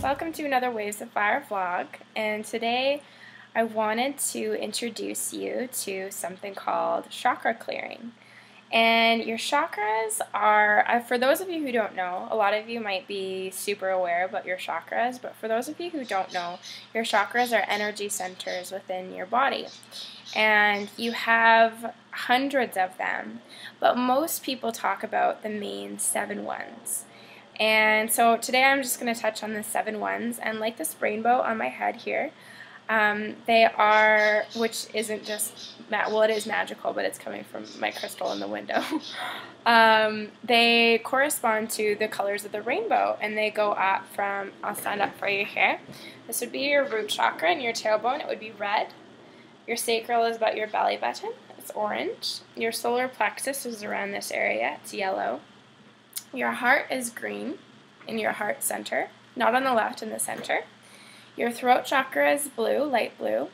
Welcome to another Waves of Fire vlog, and today I wanted to introduce you to something called Chakra Clearing. And your chakras are, for those of you who don't know, a lot of you might be super aware about your chakras, but for those of you who don't know, your chakras are energy centers within your body. And you have hundreds of them, but most people talk about the main 7 ones. And so today I'm just going to touch on the 7 ones, and like this rainbow on my head here, they are, which isn't just, well, it is magical, but it's coming from my crystal in the window. They correspond to the colors of the rainbow, and they go up from, I'll stand up for you here. This would be your root chakra, and your tailbone, it would be red. Your sacral is about your belly button, it's orange. Your solar plexus is around this area, it's yellow. Your heart is green in your heart center, not on the left, in the center. Your throat chakra is blue, light blue.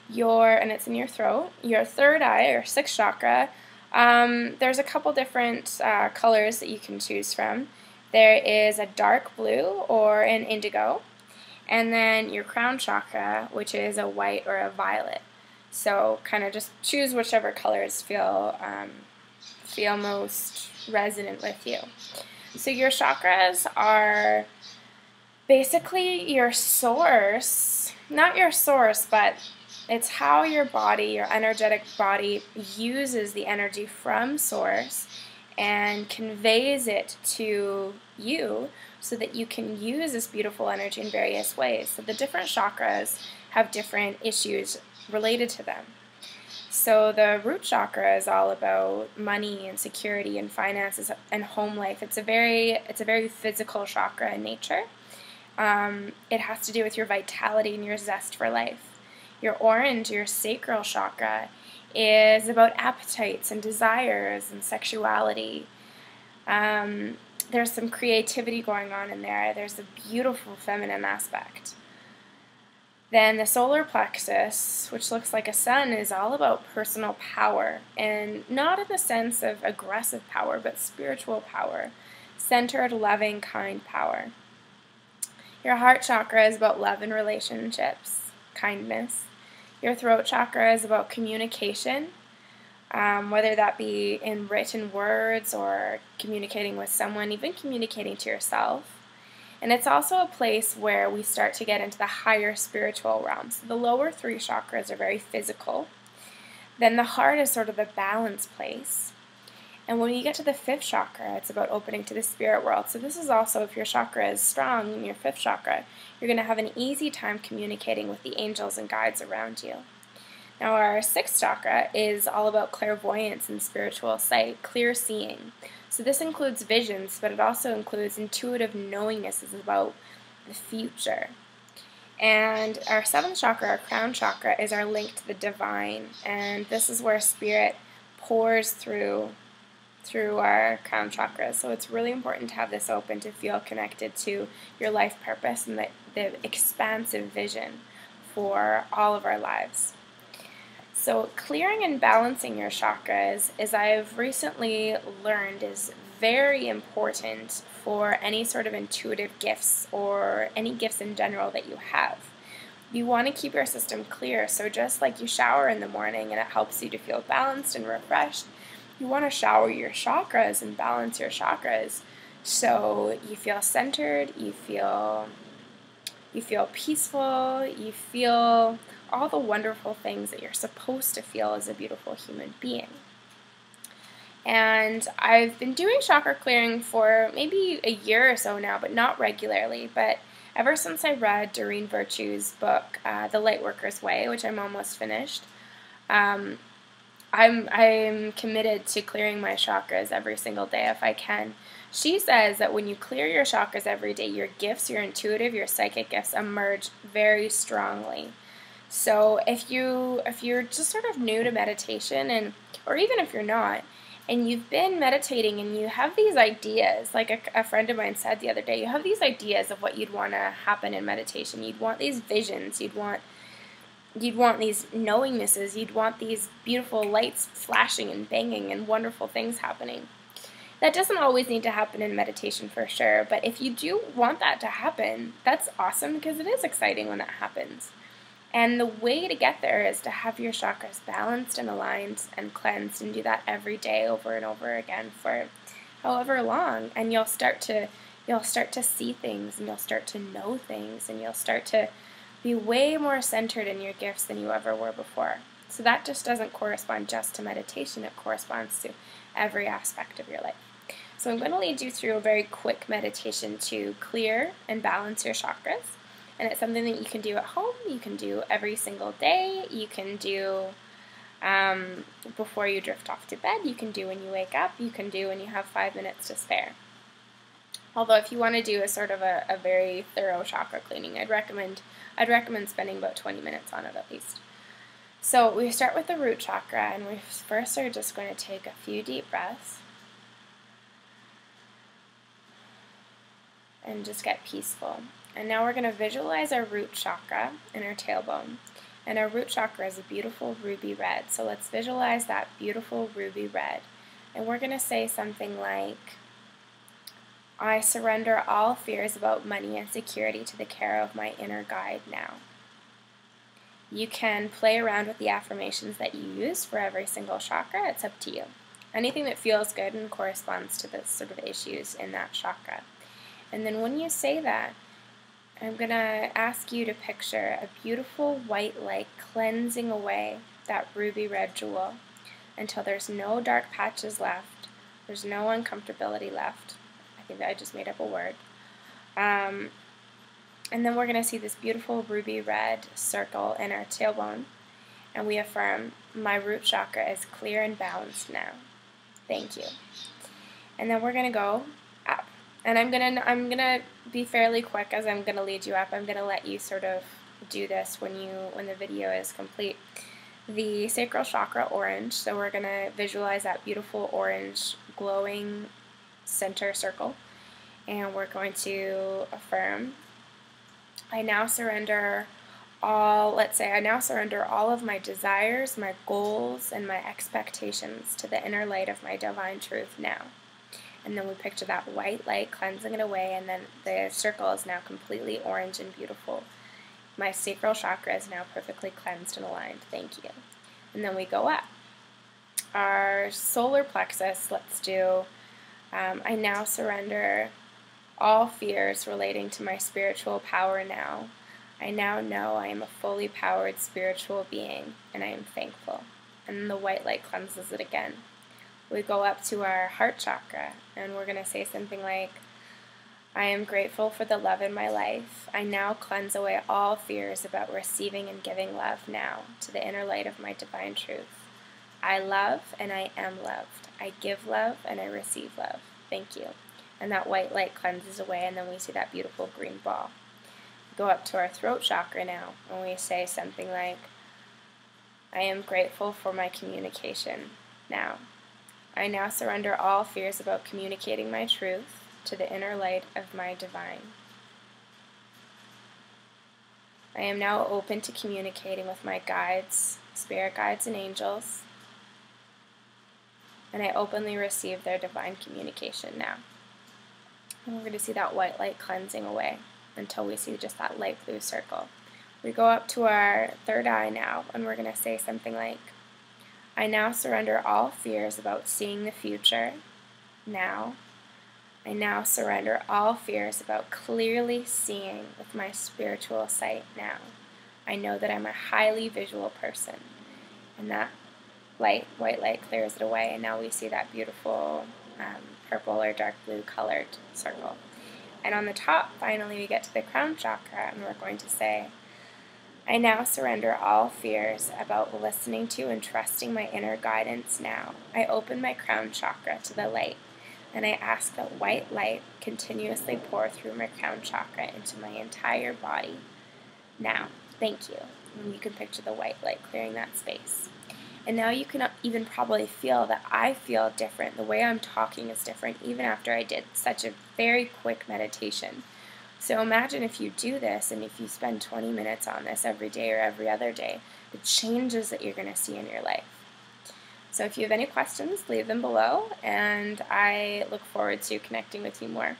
And it's in your throat. Your third eye, or sixth chakra, there's a couple different colors that you can choose from. There is a dark blue or an indigo. And then your crown chakra, which is a white or a violet. So kind of just choose whichever colors feel most resonant with you. So your chakras are basically your source, not your source, but it's how your body, your energetic body, uses the energy from source and conveys it to you so that you can use this beautiful energy in various ways. So the different chakras have different issues related to them. So the root chakra is all about money and security and finances and home life. It's a very physical chakra in nature. It has to do with your vitality and your zest for life. Your orange, your sacral chakra, is about appetites and desires and sexuality. There's some creativity going on in there. There's a beautiful feminine aspect. Then the solar plexus, which looks like a sun, is all about personal power, and not in the sense of aggressive power, but spiritual power, centered, loving, kind power. Your heart chakra is about love and relationships, kindness. Your throat chakra is about communication, whether that be in written words or communicating with someone, even communicating to yourself. And it's also a place where we start to get into the higher spiritual realms. So the lower 3 chakras are very physical. Then the heart is sort of the balance place. And when you get to the 5th chakra, it's about opening to the spirit world. So this is also, if your chakra is strong in your 5th chakra, you're going to have an easy time communicating with the angels and guides around you. Now our 6th chakra is all about clairvoyance and spiritual sight, clear seeing. So this includes visions, but it also includes intuitive knowingness about the future. And our 7th chakra, our crown chakra, is our link to the divine. And this is where spirit pours through our crown chakra. So it's really important to have this open to feel connected to your life purpose and the expansive vision for all of our lives. So clearing and balancing your chakras, as I've recently learned, is very important for any sort of intuitive gifts or any gifts in general that you have. You want to keep your system clear, so just like you shower in the morning and it helps you to feel balanced and refreshed, you want to shower your chakras and balance your chakras so you feel centered, you feel peaceful, you feel all the wonderful things that you're supposed to feel as a beautiful human being. And I've been doing chakra clearing for maybe a year or so now, but not regularly. But ever since I read Doreen Virtue's book, The Lightworker's Way, which I'm almost finished, I'm committed to clearing my chakras every single day if I can. She says that when you clear your chakras every day, your gifts, your intuitive, your psychic gifts emerge very strongly. So if you're just sort of new to meditation, or even if you're not, and you've been meditating and you have these ideas, like a friend of mine said the other day, you have these ideas of what you'd want to happen in meditation. You'd want these visions, you'd want these knowingnesses, you'd want these beautiful lights flashing and banging and wonderful things happening. That doesn't always need to happen in meditation for sure, but if you do want that to happen, that's awesome because it is exciting when that happens. And the way to get there is to have your chakras balanced and aligned and cleansed, and do that every day over and over again for however long, and you'll start to see things, and you'll start to know things, and you'll start to be way more centered in your gifts than you ever were before. So that just doesn't correspond just to meditation, it corresponds to every aspect of your life. So I'm going to lead you through a very quick meditation to clear and balance your chakras. And it's something that you can do at home, you can do every single day, you can do before you drift off to bed, you can do when you wake up, you can do when you have 5 minutes to spare. Although if you want to do a sort of a very thorough chakra cleaning, I'd recommend spending about 20 minutes on it at least. So we start with the root chakra, and we first are just going to take a few deep breaths and just get peaceful. And now we're going to visualize our root chakra in our tailbone. And our root chakra is a beautiful ruby red. So let's visualize that beautiful ruby red. And we're going to say something like, I surrender all fears about money and security to the care of my inner guide now. You can play around with the affirmations that you use for every single chakra. It's up to you. Anything that feels good and corresponds to the sort of issues in that chakra. And then when you say that, I'm going to ask you to picture a beautiful white light cleansing away that ruby red jewel until there's no dark patches left, there's no uncomfortability left. I think that I just made up a word. And then we're going to see this beautiful ruby red circle in our tailbone, and we affirm, my root chakra is clear and balanced now. Thank you. And then we're going to go up. And I'm gonna be fairly quick as I'm gonna lead you up. I'm gonna let you sort of do this when the video is complete. The sacral chakra orange, so we're gonna visualize that beautiful orange glowing center circle, and we're going to affirm, I now surrender all of my desires, my goals, and my expectations to the inner light of my divine truth now. And then we picture that white light cleansing it away, and then the circle is now completely orange and beautiful. My sacral chakra is now perfectly cleansed and aligned. Thank you. And then we go up. Our solar plexus, let's do, I now surrender all fears relating to my spiritual power now. I now know I am a fully powered spiritual being, and I am thankful. And then the white light cleanses it again. We go up to our heart chakra, and we're going to say something like, I am grateful for the love in my life. I now cleanse away all fears about receiving and giving love now to the inner light of my divine truth. I love and I am loved. I give love and I receive love. Thank you. And that white light cleanses away, and then we see that beautiful green ball. We go up to our throat chakra now, and we say something like, I am grateful for my communication now. I now surrender all fears about communicating my truth to the inner light of my divine. I am now open to communicating with my guides, spirit guides, and angels, and I openly receive their divine communication now. And we're going to see that white light cleansing away until we see just that light blue circle. We go up to our third eye now, and we're going to say something like, I now surrender all fears about seeing the future now. I now surrender all fears about clearly seeing with my spiritual sight now. I know that I'm a highly visual person. And that white light clears it away, and now we see that beautiful purple or dark blue colored circle. And on the top, finally, we get to the crown chakra, and we're going to say, I now surrender all fears about listening to and trusting my inner guidance now. I open my crown chakra to the light, and I ask that white light continuously pour through my crown chakra into my entire body now. Thank you. And you can picture the white light clearing that space. And now you can even probably feel that I feel different. The way I'm talking is different even after I did such a very quick meditation. So imagine if you do this, and if you spend 20 minutes on this every day or every other day, the changes that you're going to see in your life. So if you have any questions, leave them below, and I look forward to connecting with you more.